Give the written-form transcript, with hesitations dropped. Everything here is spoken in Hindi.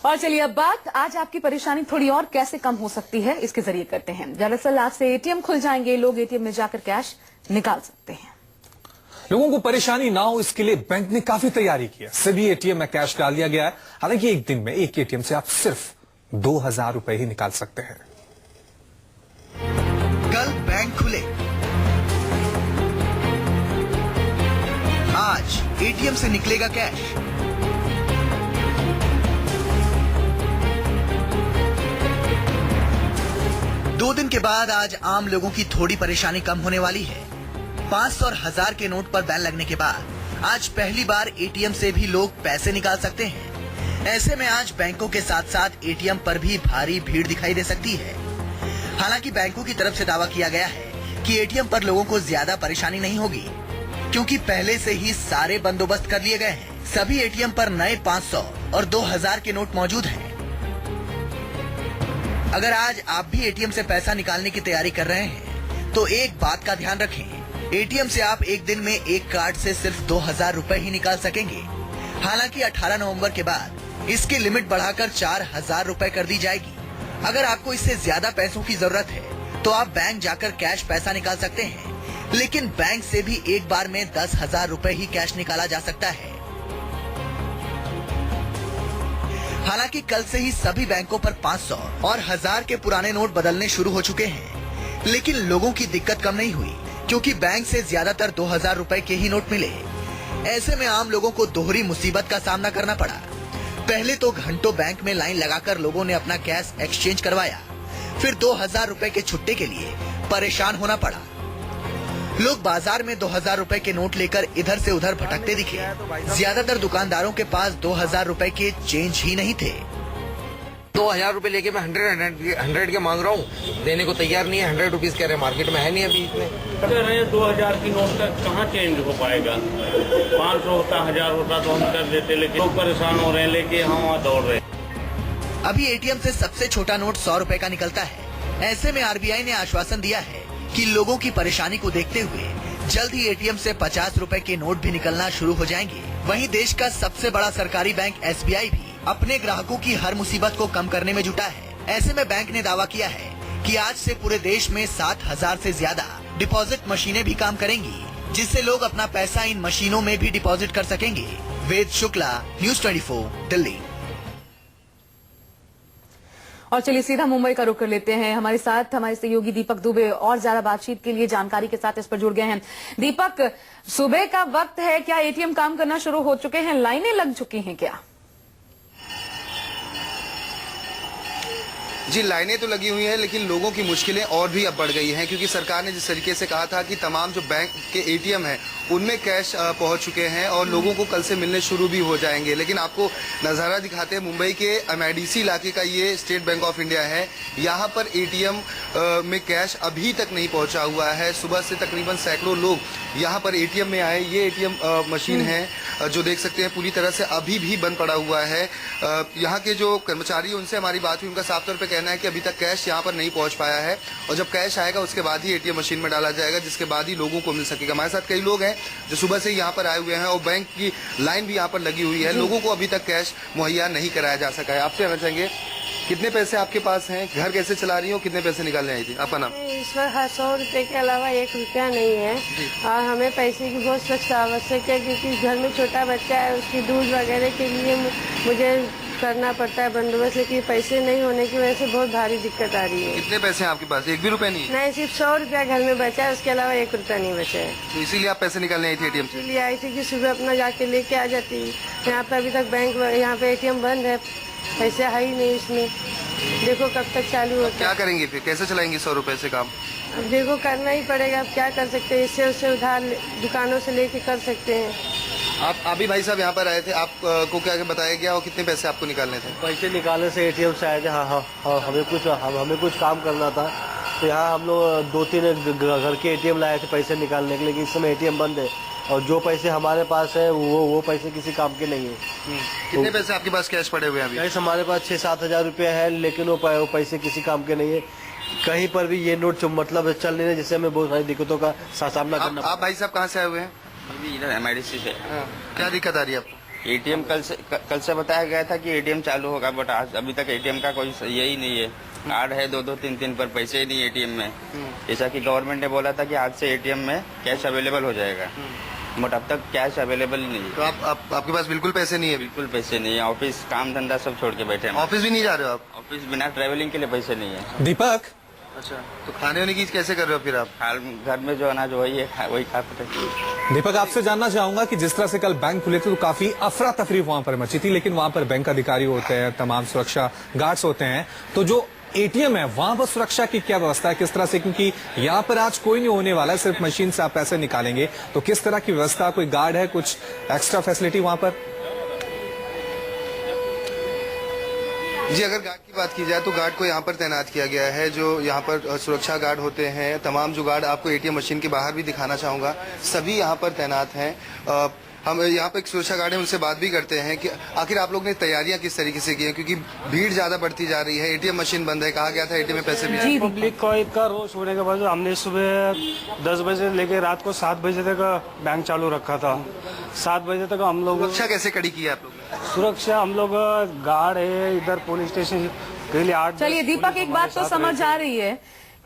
और चलिए अब बात आज आपकी परेशानी थोड़ी और कैसे कम हो सकती है इसके जरिए करते हैं। दरअसल आज से एटीएम खुल जाएंगे, लोग एटीएम में जाकर कैश निकाल सकते हैं। लोगों को परेशानी ना हो इसके लिए बैंक ने काफी तैयारी की है। सभी एटीएम में कैश डाल दिया गया है। हालांकि एक दिन में एक एटीएम से आप सिर्फ 2000 रुपए ही निकाल सकते हैं। कल बैंक खुले, आज एटीएम से निकलेगा कैश। दो दिन के बाद आज आम लोगों की थोड़ी परेशानी कम होने वाली है। 500 और 1000 के नोट पर बैन लगने के बाद आज पहली बार एटीएम से भी लोग पैसे निकाल सकते हैं। ऐसे में आज बैंकों के साथ साथ एटीएम पर भी भारी भीड़ दिखाई दे सकती है। हालांकि बैंकों की तरफ से दावा किया गया है कि एटीएम पर लोगों को ज्यादा परेशानी नहीं होगी, क्योंकि पहले से ही सारे बंदोबस्त कर लिए गए हैं। सभी एटीएम पर नए 500 और 2000 के नोट मौजूद हैं। अगर आज आप भी एटीएम से पैसा निकालने की तैयारी कर रहे हैं तो एक बात का ध्यान रखें, एटीएम से आप एक दिन में एक कार्ड से सिर्फ 2000 रुपए ही निकाल सकेंगे। हालांकि 18 नवंबर के बाद इसकी लिमिट बढ़ाकर 4000 रुपए कर दी जाएगी। अगर आपको इससे ज्यादा पैसों की जरूरत है तो आप बैंक जाकर कैश पैसा निकाल सकते हैं, लेकिन बैंक से भी एक बार में 10,000 रुपए ही कैश निकाला जा सकता है। हालांकि कल से ही सभी बैंकों पर 500 और 1000 के पुराने नोट बदलने शुरू हो चुके हैं, लेकिन लोगों की दिक्कत कम नहीं हुई, क्योंकि बैंक से ज्यादातर 2000 रुपए के ही नोट मिले। ऐसे में आम लोगों को दोहरी मुसीबत का सामना करना पड़ा। पहले तो घंटों बैंक में लाइन लगाकर लोगों ने अपना कैश एक्सचेंज करवाया, फिर 2000 रुपए के छुट्टे के लिए परेशान होना पड़ा। लोग बाजार में 2000 रुपए के नोट लेकर इधर से उधर भटकते दिखे। ज्यादातर दुकानदारों के पास 2000 रुपए के चेंज ही नहीं थे। 2000 रुपए लेके मैं 100 के मांग रहा हूँ, देने को तैयार नहीं है। 100 रुपीज कह रहे हैं, मार्केट में है नहीं अभी इतने। कह रहे हैं 2000 की नोट का कहाँ चेंज हो पाएगा। 500 होता, 1000 होता तो हम कर देते, लेकिन लोग परेशान हो रहे हैं, लेके हम वहाँ दौड़ रहे हैं। अभी एटीएम से सबसे छोटा नोट 100 रुपए का निकलता है। ऐसे में आरबीआई ने आश्वासन दिया है कि लोगों की परेशानी को देखते हुए जल्द ही एटीएम से 50 रुपए के नोट भी निकलना शुरू हो जाएंगे। वहीं देश का सबसे बड़ा सरकारी बैंक एसबीआई भी अपने ग्राहकों की हर मुसीबत को कम करने में जुटा है। ऐसे में बैंक ने दावा किया है कि आज से पूरे देश में 7000 से ज्यादा डिपॉजिट मशीनें भी काम करेंगी, जिससे लोग अपना पैसा इन मशीनों में भी डिपॉजिट कर सकेंगे। वेद शुक्ला, न्यूज 24, दिल्ली। और चलिए सीधा मुंबई का रुख कर लेते हैं। हमारे साथ हमारे सहयोगी दीपक दुबे और ज्यादा बातचीत के लिए जानकारी के साथ इस पर जुड़ गए हैं। दीपक, सुबह का वक्त है, क्या एटीएम काम करना शुरू हो चुके हैं? लाइनें लग चुकी हैं क्या? जी, लाइनें तो लगी हुई हैं, लेकिन लोगों की मुश्किलें और भी अब बढ़ गई हैं, क्योंकि सरकार ने जिस तरीके से कहा था कि तमाम जो बैंक के एटीएम हैं उनमें कैश पहुंच चुके हैं और लोगों को कल से मिलने शुरू भी हो जाएंगे। लेकिन आपको नज़ारा दिखाते हैं, मुंबई के एमआईडीसी इलाके का ये स्टेट बैंक ऑफ इंडिया है। यहाँ पर एटीएम में कैश अभी तक नहीं पहुंचा हुआ है। सुबह से तकरीबन सैकड़ों लोग यहाँ पर एटीएम में आए। ये एटीएम मशीन है जो देख सकते हैं पूरी तरह से अभी भी बंद पड़ा हुआ है। यहाँ के जो कर्मचारी, उनसे हमारी बात हुई, उनका साफ तौर पर कहना है कि अभी तक कैश यहाँ पर नहीं पहुँच पाया है, और जब कैश आएगा उसके बाद ही एटीएम मशीन में डाला जाएगा, जिसके बाद ही लोगों को मिल सकेगा। हमारे साथ कई लोग हैं जो सुबह से यहाँ पर आए हुए हैं और बैंक की लाइन भी यहाँ पर लगी हुई है। लोगों को अभी तक कैश मुहैया नहीं कराया जा सका है। आपसे कहना चाहेंगे, कितने पैसे आपके पास हैं, घर कैसे चला रही हो, कितने पैसे निकालने आई थी? आपका नाम? इस पर 100 रुपए के अलावा 1 रुपया नहीं है, और हमें पैसे की बहुत सख्त आवश्यक है, क्योंकि घर में छोटा बच्चा है, उसकी दूध वगैरह के लिए मुझे करना पड़ता है बंदोबस्त, लेकिन पैसे नहीं होने की वजह से बहुत भारी दिक्कत आ रही है। कितने पैसे हैं आपके पास? 1 भी रुपया नहीं? नहीं, सिर्फ 100 रुपया घर में बचा है, उसके अलावा 1 रुपया नहीं बचा है। तो इसीलिए आप पैसे निकालने आई थी एटीएम से? इसलिए आई थी कि सुबह अपना जाके लेके आ जाती। यहाँ पे अभी तक बैंक, यहाँ पे एटीएम बंद है, पैसे है ही नहीं इसमें। देखो कब तक चालू होता है। क्या करेंगे फिर, कैसे चलाएंगे 100 रुपए से काम? अब देखो करना ही पड़ेगा, अब क्या कर सकते हैं, इससे उससे उधार दुकानों से लेके कर सकते हैं। आप अभी भाई साहब यहाँ पर आए थे, आपको क्या बताया गया और कितने पैसे आपको निकालने थे? पैसे निकालने से एटीएम से आए थे। हाँ, हमें कुछ काम करना था, तो यहाँ हम लोग 2-3 घर के एटीएम लाए थे पैसे निकालने के लिए, लेकिन इस समय एटीएम बंद है, और जो पैसे हमारे पास है वो पैसे किसी काम के नहीं है। कितने पैसे आपके पास कैश पड़े हुए हैं अभी? कैश हमारे पास 6-7 हजार रुपये है, लेकिन वो पैसे किसी काम के नहीं है। कहीं पर भी ये नोट मतलब चल नहीं है, जिससे हमें बहुत सारी दिक्कतों का सामना करना। आप भाई साहब कहाँ से आए हुए हैं? इधर एमआईडीसी से। क्या दिक्कत आ रही है आपको? एटीएम कल से बताया गया था कि एटीएम चालू होगा, बट आज अभी तक एटीएम का कोई यही नहीं है। कार्ड है 2-2 3-3 पर पैसे ही नहीं एटीएम में। जैसा कि गवर्नमेंट ने बोला था कि आज से एटीएम में कैश अवेलेबल हो जाएगा, बट अब तक कैश अवेलेबल नहीं है। तो आपके पास बिल्कुल पैसे नहीं है? बिल्कुल पैसे नहीं है। ऑफिस काम धंधा सब छोड़ के बैठे हैं। ऑफिस भी नहीं जा रहे हो आप? ऑफिस बिना ट्रेवलिंग के लिए पैसे नहीं है। दीपक, अच्छा, तो खाने वाने की कैसे कर रहे हो फिर आप? हाल घर में जो अनाज वही है वही खाते थे। दीपक आपसे जानना चाहूंगा कि जिस तरह से कल बैंक खुले थे तो काफी अफरा तफरी वहां पर मची थी, लेकिन वहां पर बैंक अधिकारी होते हैं, तमाम सुरक्षा गार्ड्स होते हैं, तो जो एटीएम है वहां पर सुरक्षा की क्या व्यवस्था है, किस तरह से? क्योंकि यहाँ पर आज कोई नहीं होने वाला है, सिर्फ मशीन से आप पैसे निकालेंगे, तो किस तरह की व्यवस्था, कोई गार्ड है, कुछ एक्स्ट्रा फैसिलिटी वहां पर? जी, अगर गार्ड की बात की जाए तो गार्ड को यहाँ पर तैनात किया गया है, जो यहाँ पर सुरक्षा गार्ड होते हैं। तमाम जो गार्ड आपको एटीएम मशीन के बाहर भी दिखाना चाहूंगा, सभी यहाँ पर तैनात हैं। हम यहाँ पर एक सुरक्षा गार्ड है, उनसे बात भी करते हैं कि आखिर आप लोग ने तैयारियां किस तरीके से की हैं, क्योंकि भीड़ ज्यादा बढ़ती जा रही है, एटीएम मशीन बंद है, कहा गया था एटीएम में पैसे भी। पब्लिक को इतना रोज होने के बाद हमने सुबह 10 बजे लेके रात को 7 बजे तक बैंक चालू रखा था। 7 बजे तक हम लोग सुरक्षा कैसे कड़ी की है आप लोग? सुरक्षा हम लोग गार्ड है इधर पुलिस स्टेशन के लिए 8। चलिए दीपक, एक बात तो समझ आ रही है